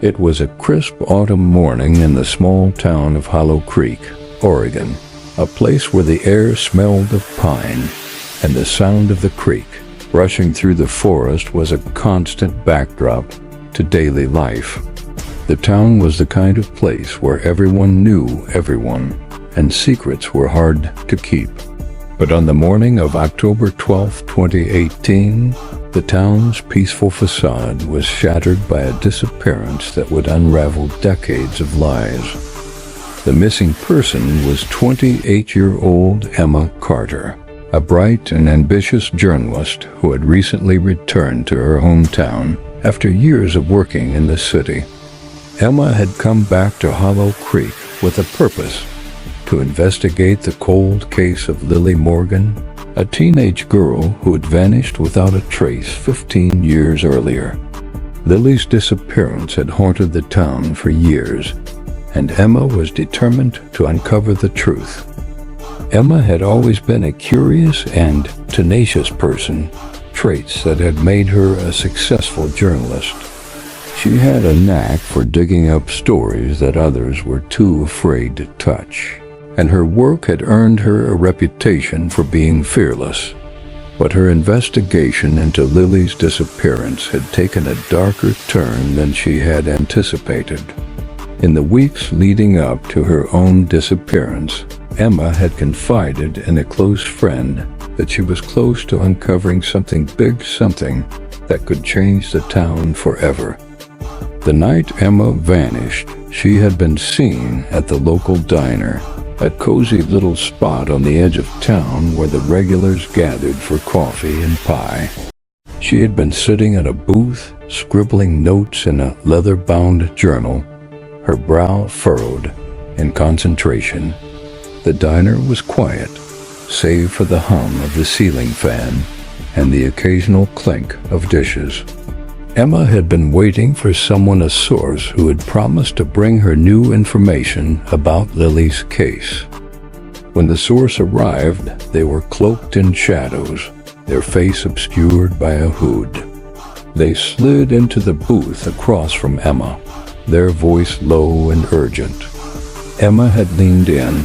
It was a crisp autumn morning in the small town of Hollow Creek, Oregon, a place where the air smelled of pine, and the sound of the creek rushing through the forest was a constant backdrop to daily life. The town was the kind of place where everyone knew everyone, and secrets were hard to keep. But on the morning of October 12, 2018, the town's peaceful facade was shattered by a disappearance that would unravel decades of lies. The missing person was 28-year-old Emma Carter, a bright and ambitious journalist who had recently returned to her hometown after years of working in the city. Emma had come back to Hollow Creek with a purpose: to investigate the cold case of Lily Morgan, a teenage girl who had vanished without a trace 15 years earlier. Lily's disappearance had haunted the town for years, and Emma was determined to uncover the truth. Emma had always been a curious and tenacious person, traits that had made her a successful journalist. She had a knack for digging up stories that others were too afraid to touch, and her work had earned her a reputation for being fearless. But her investigation into Lily's disappearance had taken a darker turn than she had anticipated. In the weeks leading up to her own disappearance, Emma had confided in a close friend that she was close to uncovering something that could change the town forever. The night Emma vanished, she had been seen at the local diner, a cozy little spot on the edge of town where the regulars gathered for coffee and pie. She had been sitting at a booth, scribbling notes in a leather-bound journal, her brow furrowed in concentration. The diner was quiet, save for the hum of the ceiling fan and the occasional clink of dishes. Emma had been waiting for someone, a source who had promised to bring her new information about Lily's case. When the source arrived, they were cloaked in shadows, their face obscured by a hood. They slid into the booth across from Emma, their voice low and urgent. Emma had leaned in,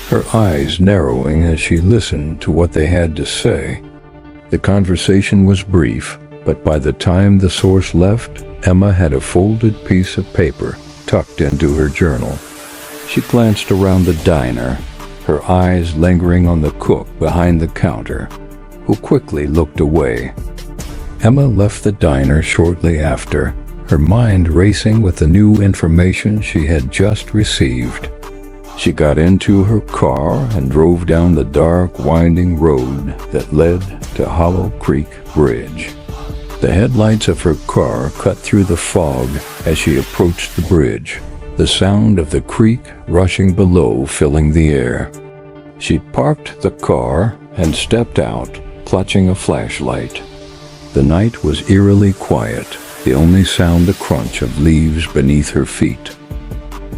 her eyes narrowing as she listened to what they had to say. The conversation was brief, but by the time the source left, Emma had a folded piece of paper tucked into her journal. She glanced around the diner, her eyes lingering on the cook behind the counter, who quickly looked away. Emma left the diner shortly after, her mind racing with the new information she had just received. She got into her car and drove down the dark, winding road that led to Hollow Creek Bridge. The headlights of her car cut through the fog as she approached the bridge, the sound of the creek rushing below filling the air. She parked the car and stepped out, clutching a flashlight. The night was eerily quiet, the only sound the crunch of leaves beneath her feet.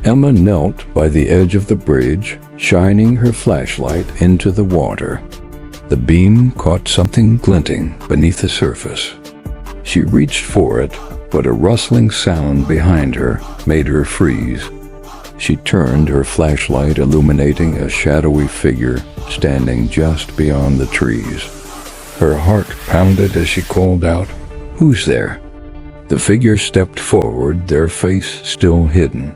Emma knelt by the edge of the bridge, shining her flashlight into the water. The beam caught something glinting beneath the surface. She reached for it, but a rustling sound behind her made her freeze. She turned, her flashlight illuminating a shadowy figure standing just beyond the trees. Her heart pounded as she called out, "Who's there?" The figure stepped forward, their face still hidden.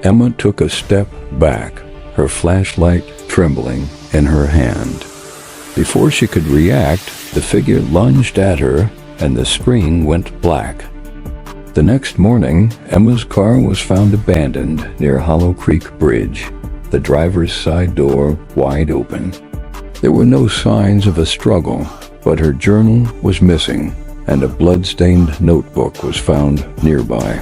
Emma took a step back, her flashlight trembling in her hand. Before she could react, the figure lunged at her and the screen went black. The next morning, Emma's car was found abandoned near Hollow Creek Bridge, the driver's side door wide open. There were no signs of a struggle, but her journal was missing, and a blood-stained notebook was found nearby.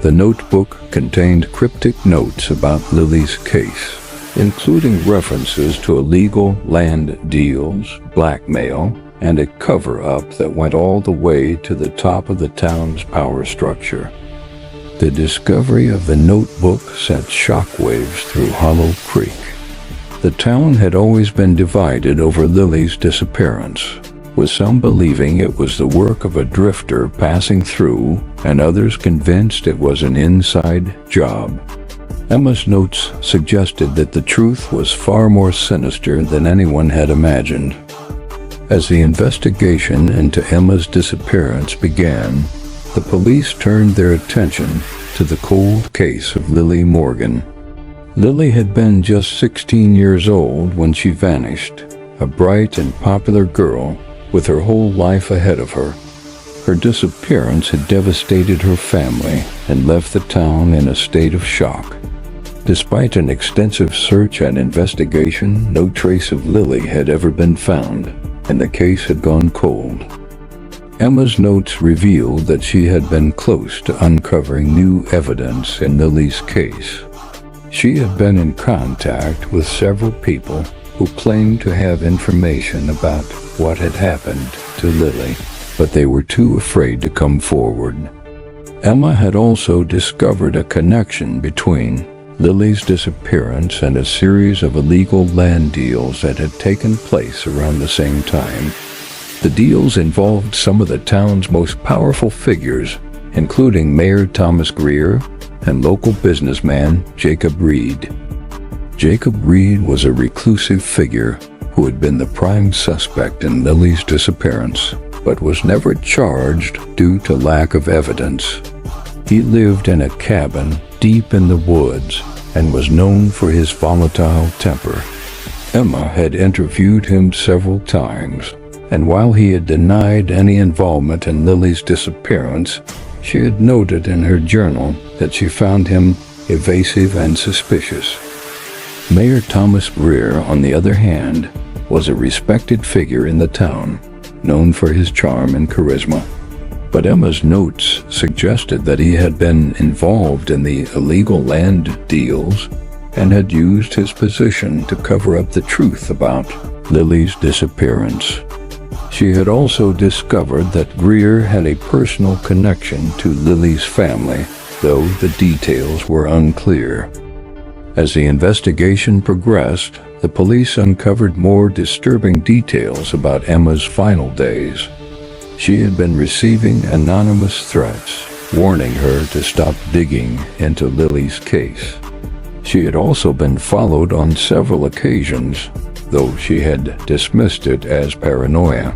The notebook contained cryptic notes about Lily's case, including references to illegal land deals, blackmail, and a cover-up that went all the way to the top of the town's power structure. The discovery of the notebook sent shockwaves through Hollow Creek. The town had always been divided over Lily's disappearance. with some believing it was the work of a drifter passing through and others convinced it was an inside job. Emma's notes suggested that the truth was far more sinister than anyone had imagined. As the investigation into Emma's disappearance began, the police turned their attention to the cold case of Lily Morgan. Lily had been just 16 years old when she vanished, a bright and popular girl with her whole life ahead of her. Her disappearance had devastated her family and left the town in a state of shock. Despite an extensive search and investigation, no trace of Lily had ever been found, and the case had gone cold. Emma's notes revealed that she had been close to uncovering new evidence in Lily's case. She had been in contact with several people who claimed to have information about what had happened to Lily, but they were too afraid to come forward. Emma had also discovered a connection between Lily's disappearance and a series of illegal land deals that had taken place around the same time. The deals involved some of the town's most powerful figures, including Mayor Thomas Greer and local businessman Jacob Reed. Jacob Reed was a reclusive figure who had been the prime suspect in Lily's disappearance, but was never charged due to lack of evidence. He lived in a cabin deep in the woods and was known for his volatile temper. Emma had interviewed him several times, and while he had denied any involvement in Lily's disappearance, she had noted in her journal that she found him evasive and suspicious. Mayor Thomas Greer, on the other hand, was a respected figure in the town, known for his charm and charisma. But Emma's notes suggested that he had been involved in the illegal land deals and had used his position to cover up the truth about Lily's disappearance. She had also discovered that Greer had a personal connection to Lily's family, though the details were unclear. As the investigation progressed, the police uncovered more disturbing details about Emma's final days. She had been receiving anonymous threats, warning her to stop digging into Lily's case. She had also been followed on several occasions, though she had dismissed it as paranoia.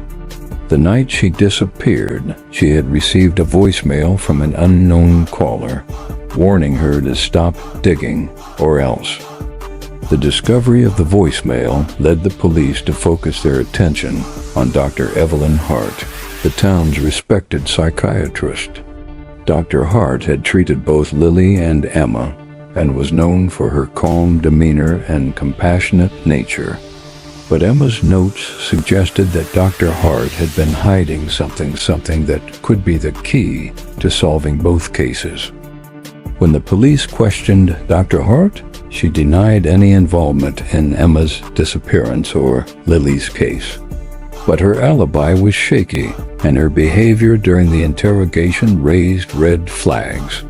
The night she disappeared, she had received a voicemail from an unknown caller, warning her to stop digging or else. The discovery of the voicemail led the police to focus their attention on Dr. Evelyn Hart, the town's respected psychiatrist. Dr. Hart had treated both Lily and Emma and was known for her calm demeanor and compassionate nature. But Emma's notes suggested that Dr. Hart had been hiding something that could be the key to solving both cases. When the police questioned Dr. Hart, she denied any involvement in Emma's disappearance or Lily's case. But her alibi was shaky, and her behavior during the interrogation raised red flags.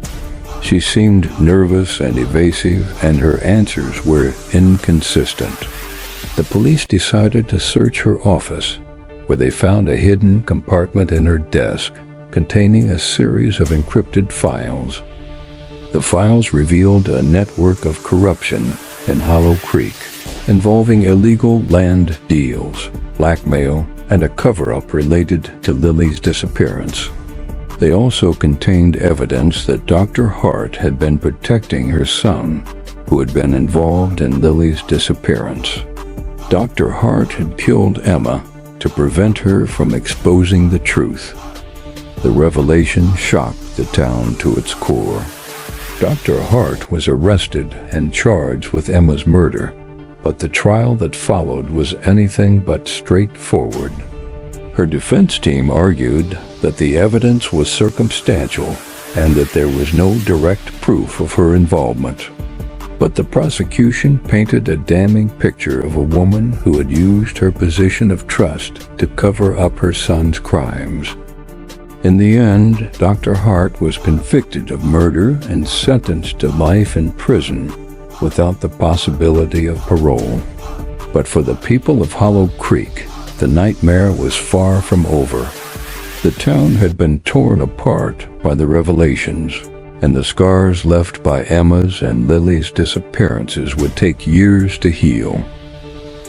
She seemed nervous and evasive, and her answers were inconsistent. The police decided to search her office, where they found a hidden compartment in her desk containing a series of encrypted files. The files revealed a network of corruption in Hollow Creek, involving illegal land deals, blackmail, and a cover-up related to Lily's disappearance. They also contained evidence that Dr. Hart had been protecting her son, who had been involved in Lily's disappearance. Dr. Hart had killed Emma to prevent her from exposing the truth. The revelation shocked the town to its core. Dr. Hart was arrested and charged with Emma's murder, but the trial that followed was anything but straightforward. Her defense team argued that the evidence was circumstantial and that there was no direct proof of her involvement. But the prosecution painted a damning picture of a woman who had used her position of trust to cover up her son's crimes. In the end, Dr. Hart was convicted of murder and sentenced to life in prison without the possibility of parole. But for the people of Hollow Creek, the nightmare was far from over. The town had been torn apart by the revelations, and the scars left by Emma's and Lily's disappearances would take years to heal.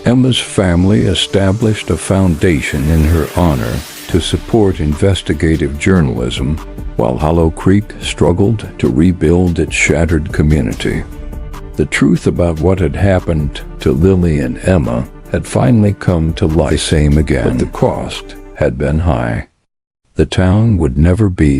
Emma's family established a foundation in her honor to support investigative journalism, while Hollow Creek struggled to rebuild its shattered community. The truth about what had happened to Lily and Emma had finally come to light, but the cost had been high. The town would never be